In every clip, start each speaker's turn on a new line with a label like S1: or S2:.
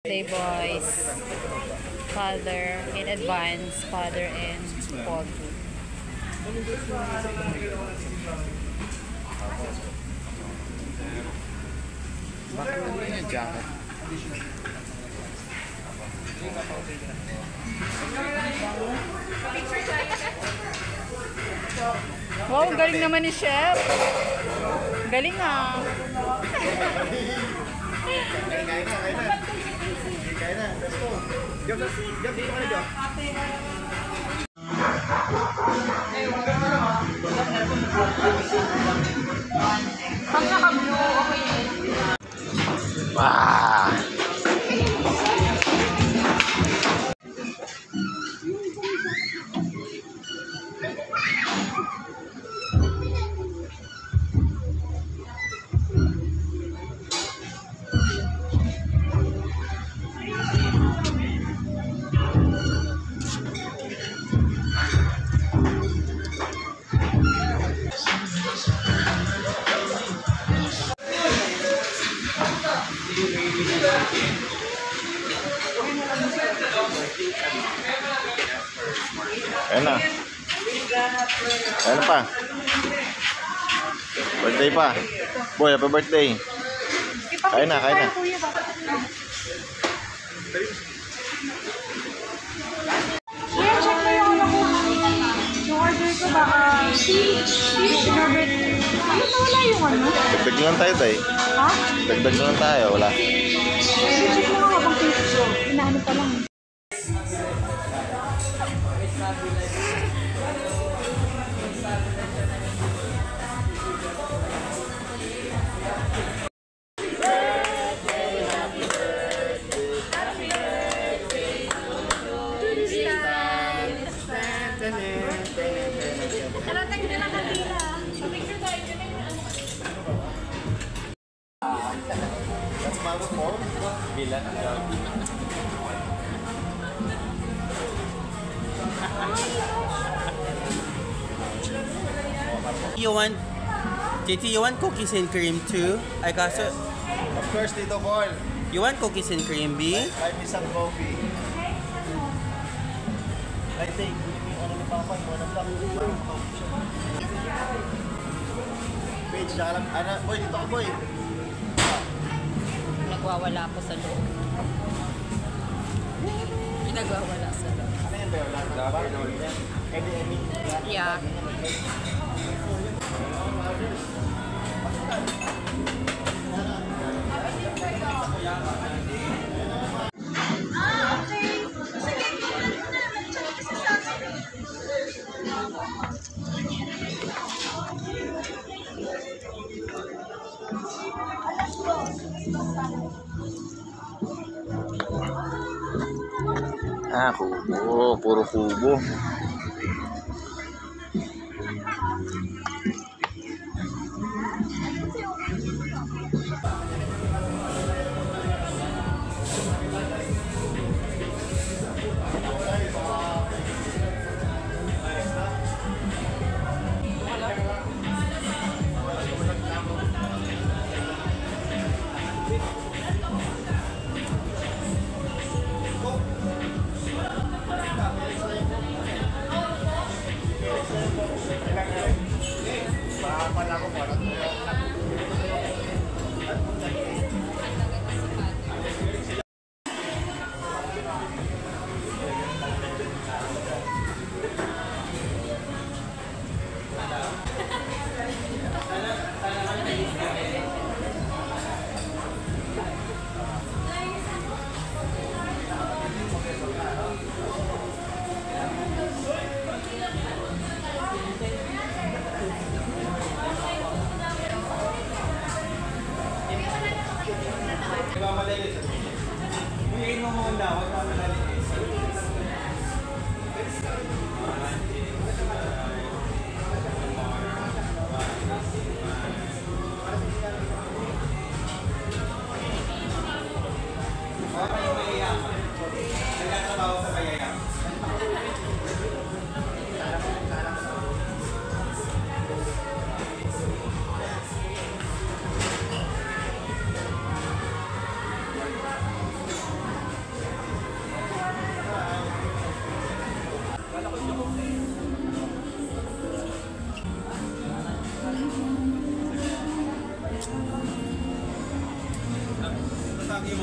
S1: Birthday boys, father in advance, father and Pogi.
S2: Bakit naman yung jacket?
S1: Wow, galing naman ni Chef. Galing ah.
S2: Kain na, let's go. Job, dito ka na, Job.
S1: Pag naka-blue, okay.
S2: Wow! Ayan na. Ayan pa. Birthday pa. Boy, happy birthday. Kain na, kain na.
S1: Kuya, check mo yung ano ko. Yung order ko baka sinabit. Ayun, wala yung ano.
S2: Dagdag lang tayo, Day.
S1: Ha?
S2: Dagdag lang tayo, wala.
S1: Check mo nga habang Facebook. Inaano pa lang.
S2: That's my phone. Bilan.
S3: You want, JT, you want cookies and cream too? I got it.
S2: Of course, Tito Paul.
S3: You want cookies and cream, B?
S2: Kahit isang coffee. I think, ano ni Papa, one of them. Page, alam, ano, boy, dito ka, boy.
S1: Nagwawala po sa loob. Nagwawala sa loob.
S2: Ano yan ba? Wala.
S1: Yeah.
S2: Ah, kubo. Puro kubo.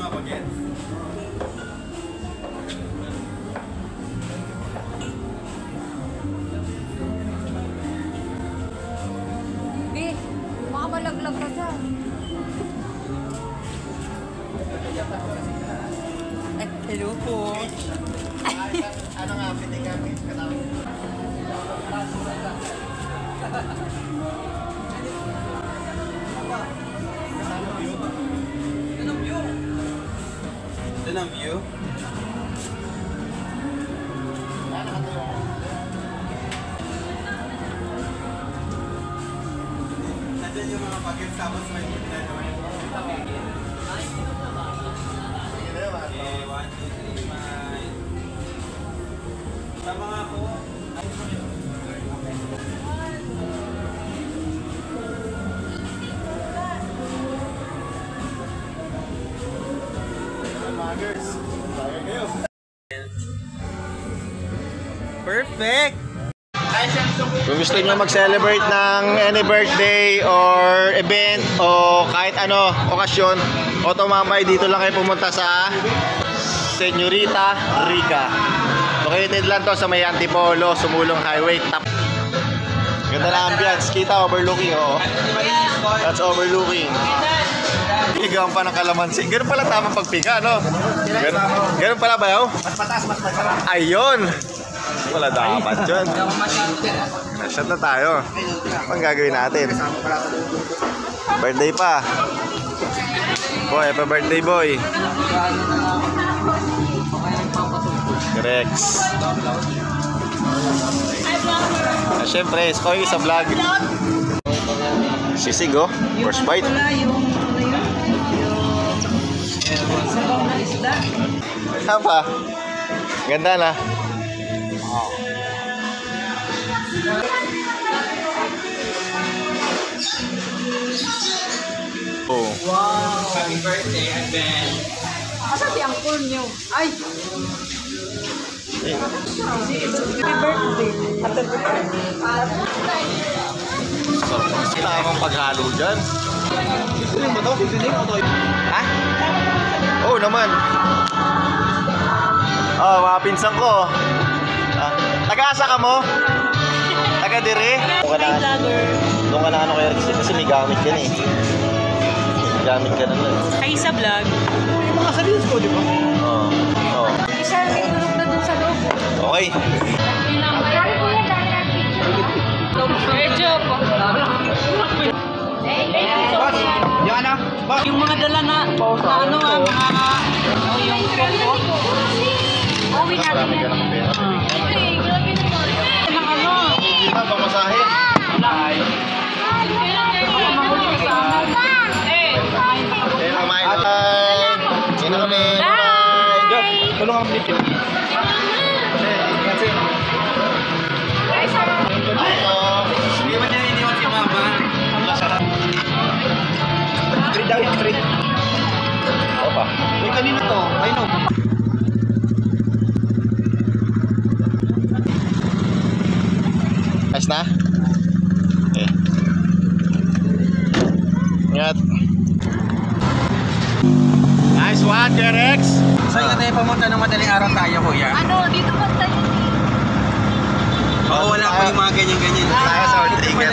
S2: mga bagets.
S1: Di, makamalaglag ka dyan.
S3: Ay, hello po.
S2: Ano nga, pwede kami katawag.
S3: Ito ang view. Nandiyan yung mga bagets tapos may ginagawa yung okay, 1, 2, 3, smile. Tama nga po. Perfect!
S2: Kung gusto nyo mag-celebrate ng any birthday or event o kahit ano, okasyon, o tumambay, dito lang kayo pumunta sa Señorita Rica. Located lang to sa may Antipolo, Sumulong Highway. Ganda na ambience. Kita, overlooking, oo. That's overlooking. Pigang pa ng kalamansi. Ganun pala tamang pagpiga, no? Ganun pala ba yun? Mas mataas, mas mataas. Ayun! Wala dapat yun. Shot na tayo. Ang gagawin natin? Birthday pa. Boy, happy birthday, boy. Rex. Siyempre, Skoy sa vlog. Sisig, oh. First bite.
S1: Sabaw na isda.
S2: Apa? Ganda na. Oh.
S3: Wow! Happy birthday, Advent!
S1: Asa di ang cool nyo? Ay! Happy birthday.
S2: Tamang paghalo dyan. Ha? Oo naman. Oh, mga pinsan ko. Taga-asa ka mo? Taga-dire? Doon ka na ano kaya kasi may gamit ka na eh. May gamit ka na na eh.
S1: Ay, sa vlog.
S2: Yung mga sabihin ko, di ba? Oo. Oo.
S1: Isa, may tulog na dun sa loob.
S2: Okay.
S1: Medyo po. Yung mga dala na, ano nga, yung koko. Uwi natin yan. Ng ano?
S2: Hindi na, pamasahe. Eh, kumain na. Sino kami? Bye! Tulungan kami dito.
S3: Hindi ba niya iniwan si Mama?
S2: Treat daw, treat. Opa.
S3: May kanina to. I know.
S2: Ayos na? Okay. Ingat. Nice one, Rex.
S3: Saan ka tayo pumunta nung madaling araw tayo, kuya?
S1: Ano, dito ba tayo?
S3: Oo, wala pa yung mga ganyan-ganyan.
S2: Tayo sa Ortega.